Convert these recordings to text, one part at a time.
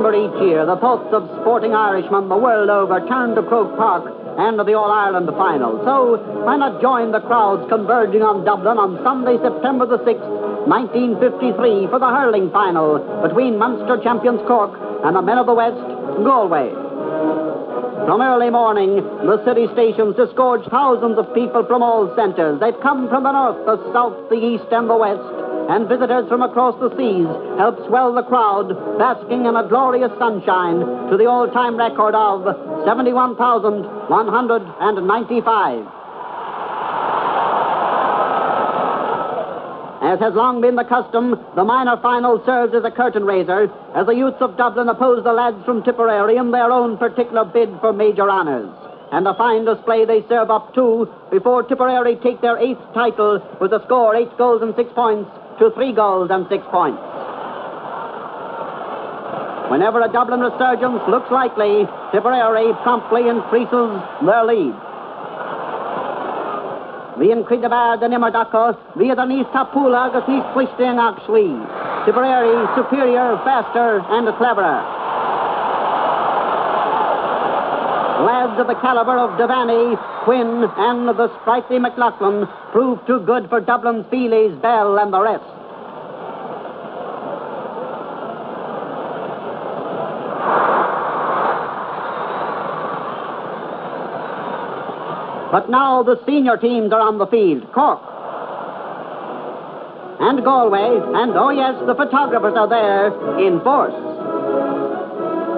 September each year, the thoughts of sporting Irishmen the world over turn to Croke Park and the All-Ireland final. So, why not join the crowds converging on Dublin on Sunday, September the 6th, 1953, for the hurling final between Munster champions Cork and the men of the West, Galway. From early morning, the city stations disgorge thousands of people from all centres. They've come from the north, the south, the east, and the west. And visitors from across the seas help swell the crowd, basking in a glorious sunshine to the all-time record of 71,195. As has long been the custom, the minor final serves as a curtain raiser as the youths of Dublin oppose the lads from Tipperary in their own particular bid for major honours. And a fine display they serve up to before Tipperary take their 8th title with a score 8 goals and 6 points to 3 goals and 6 points. Whenever a Dublin resurgence looks likely, Tipperary promptly increases their lead. Vi yn crydabad yn Imerdaco, vi ydyn ni tapula agus ni twisting actually. Tipperary superior, faster, and cleverer. Lads of the caliber of Devaney, Quinn, and the sprightly McLaughlin proved too good for Dublin's Feelies, Bell, and the rest. But now the senior teams are on the field. Cork and Galway, and oh yes, the photographers are there in force.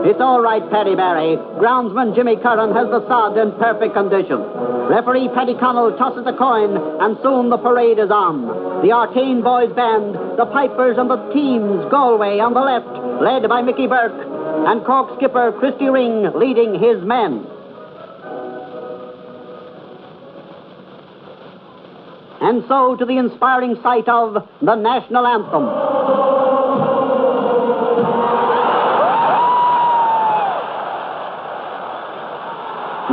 It's all right, Paddy Barry. Groundsman Jimmy Curran has the sod in perfect condition. Referee Paddy Connell tosses a coin, and soon the parade is on. The Arcane Boys Band, the pipers, and the teams, Galway on the left, led by Mickey Burke, and Cork skipper Christy Ring leading his men. And so to the inspiring sight of the national anthem.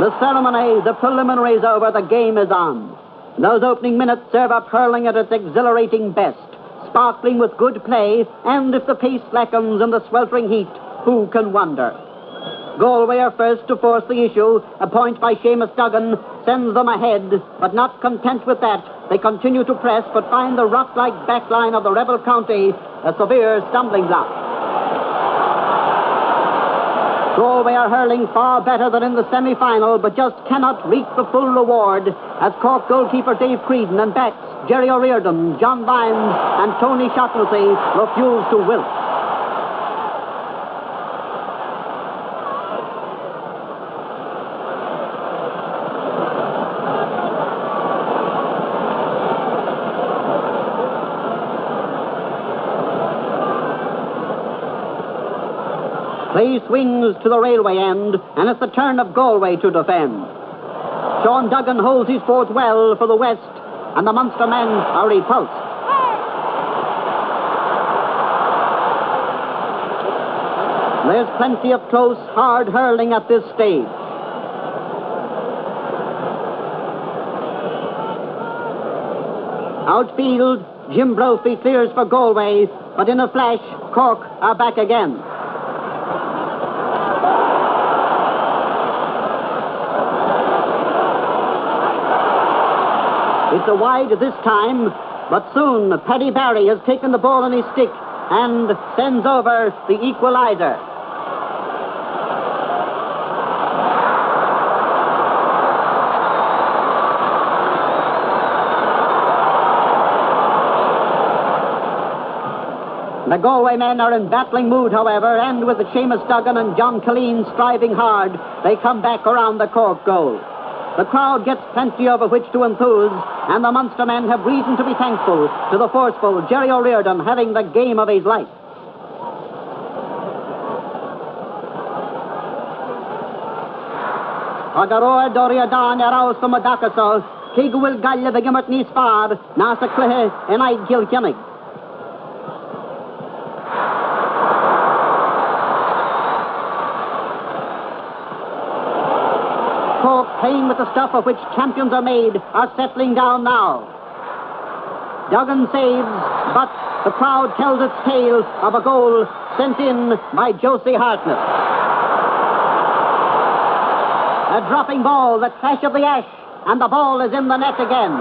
The ceremony, the preliminaries over, the game is on. Those opening minutes serve up hurling at its exhilarating best, sparkling with good play, and if the pace slackens in the sweltering heat, who can wonder? Galway are first to force the issue. A point by Seamus Duggan sends them ahead, but not content with that, they continue to press, but find the rock-like backline of the rebel county a severe stumbling block. Galway are hurling far better than in the semi-final, but just cannot reap the full reward as Cork goalkeeper Dave Creedon and backs Jerry O'Riordan, John Vines, and Tony Shaughnessy refuse to wilt. Play swings to the railway end, and it's the turn of Galway to defend. Sean Duggan holds his fort well for the West, and the Munster men are repulsed. There's plenty of close, hard hurling at this stage. Outfield, Jim Brophy clears for Galway, but in a flash, Cork are back again. It's a wide this time, but soon Paddy Barry has taken the ball on his stick and sends over the equalizer. The Galway men are in battling mood, however, and with Seamus Duggan and John Killeen striving hard, they come back around the Cork goal. The crowd gets plenty over which to enthuse, and the Munster men have reason to be thankful to the forceful Jerry O'Riordan having the game of his life. Agaroa Doriadan araus the Madakaso, Kig will galle the Gimmert Nispar, Nasa Clehe, and I'd kill Kinnig. Cork, playing with the stuff of which champions are made, are settling down now. Duggan saves, but the crowd tells its tale of a goal sent in by Josie Hartnett. A dropping ball, the clash of the ash, and the ball is in the net again.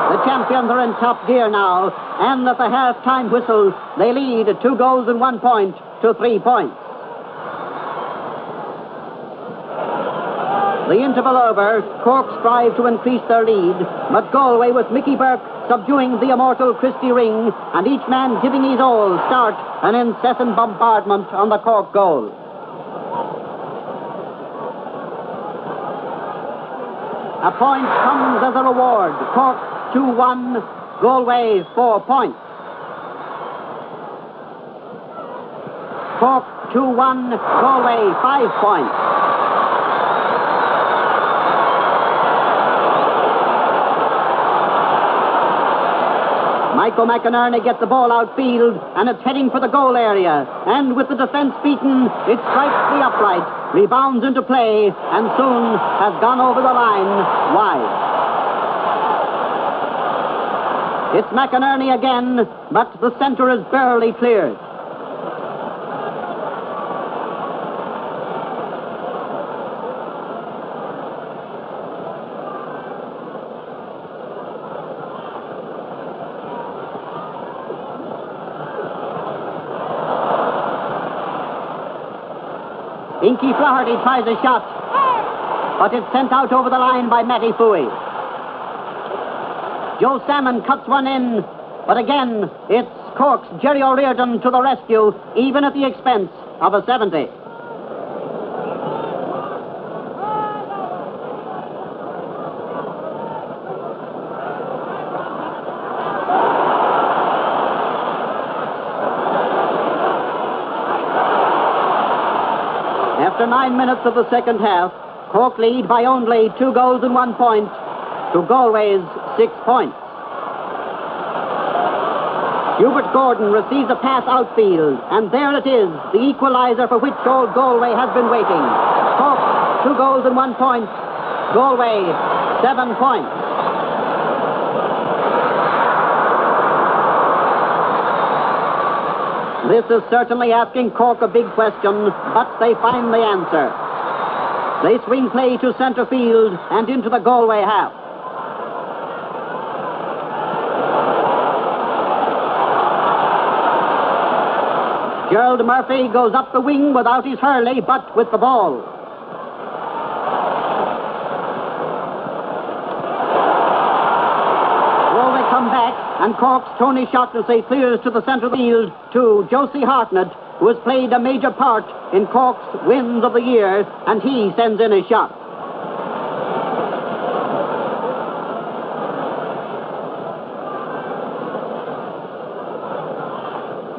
The champions are in top gear now, and at the half-time whistle, they lead 2 goals and 1 point to 3 points. The interval over, Cork strive to increase their lead, but Galway, with Mickey Burke subduing the immortal Christy Ring, and each man giving his all, start an incessant bombardment on the Cork goal. A point comes as a reward. Cork 2-1, Galway 4 points. Cork 2-1, Galway 5 points. Michael McInerney gets the ball outfield, and it's heading for the goal area. And with the defense beaten, it strikes the upright, rebounds into play, and soon has gone over the line wide. It's McInerney again, but the center is barely cleared. Inky Flaherty tries a shot, but it's sent out over the line by Matty Fooey. Joe Salmon cuts one in, but again, it's Cork's Jerry O'Riordan to the rescue, even at the expense of a 70. After 9 minutes of the second half, Cork lead by only 2 goals and 1 point to Galway's 6 points. Hubert Gordon receives a pass outfield, and there it is, the equalizer for which all Galway has been waiting. Cork 2 goals and 1 point, Galway 7 points. This is certainly asking Cork a big question, but they find the answer. They swing play to center field and into the Galway half. Gerald Murphy goes up the wing without his hurley, but with the ball. Galway come back, and Cork's Tony Shaughnessy clears to the center field to Josie Hartnett, who has played a major part in Cork's wins of the year, and he sends in his shot.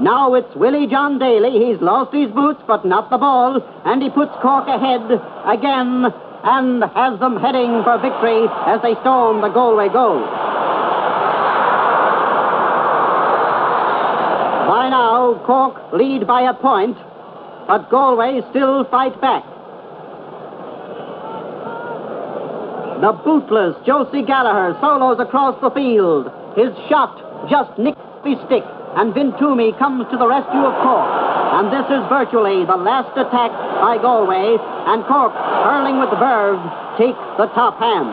Now it's Willie John Daly. He's lost his boots, but not the ball, and he puts Cork ahead again and has them heading for victory as they storm the Galway goal. By now, Cork lead by a point, but Galway still fight back. The bootless Josie Gallagher solos across the field. His shot just nicks his stick, and Vintumi comes to the rescue of Cork. And this is virtually the last attack by Galway, and Cork, hurling with verve, take the top hand.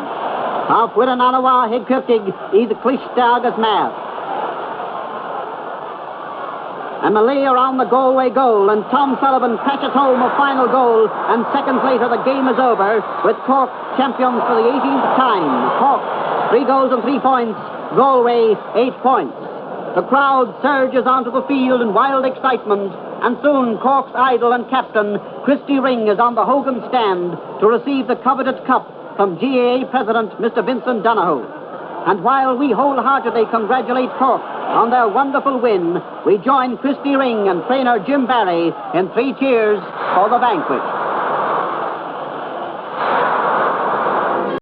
Half with an Anawa Higkirtig, either Clishdag as math. A melee around the Galway goal, and Tom Sullivan crashes home a final goal, and seconds later the game is over, with Cork champions for the 18th time. Cork, 3 goals and 3 points, Galway, 8 points. The crowd surges onto the field in wild excitement, and soon Cork's idol and captain, Christy Ring, is on the Hogan stand to receive the coveted cup from GAA President Mr. Vincent Donoghue. And while we wholeheartedly congratulate Cork on their wonderful win, we join Christy Ring and trainer Jim Barry in 3 cheers for the banquet.